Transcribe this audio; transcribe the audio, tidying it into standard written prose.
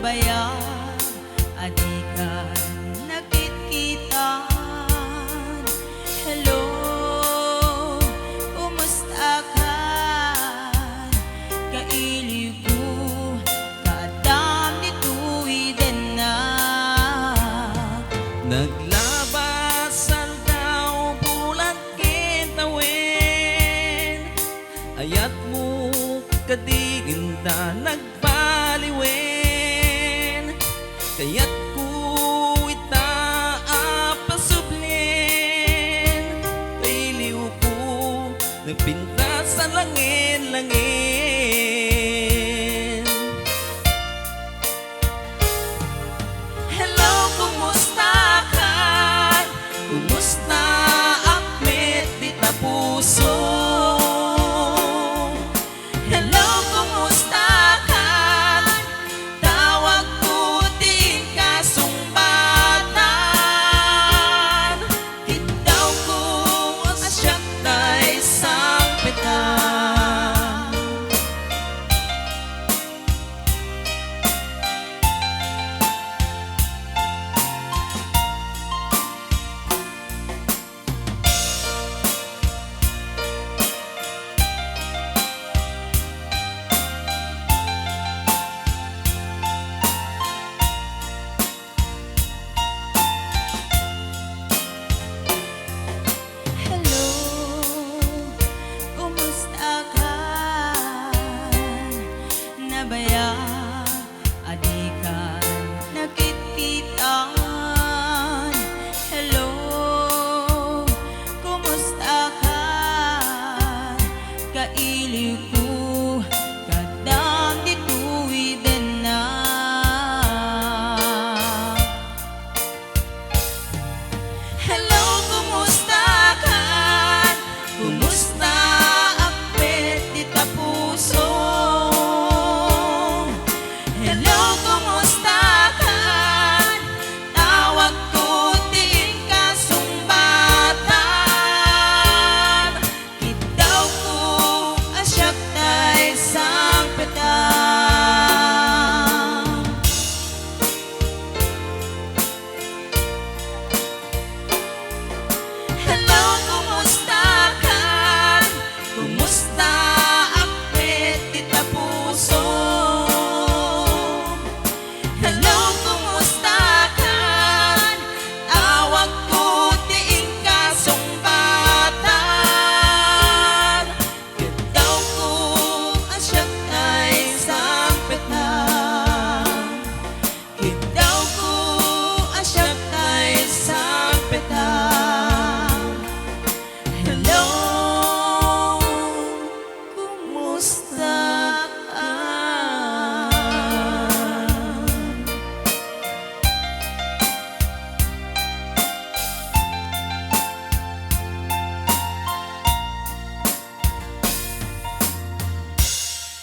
nabayag, adikan nagkitkitan. Hello, kumusta ka? Kailiw ko, kaadam ni tuwiden na. Naglabasal daw bulat kitawin, ayat mo kadiginda nagbaliwen, kaya't ko itaapasublin, kailiw ko nagpinta sa langin-langin. Hello, kumusta ka? Kumusta akmet di tapuso? Hello, kumusta ka? Tawag ko din kasumbatan. Titaw ko asyak na isang petang. Hello, kumusta ka? Nabayag, adikan nagkitkitan. Hello, kumusta ka? Kailiw ko, kadam di tuwiden na. Hello, kumusta ka? Kumusta akmet di tapuso?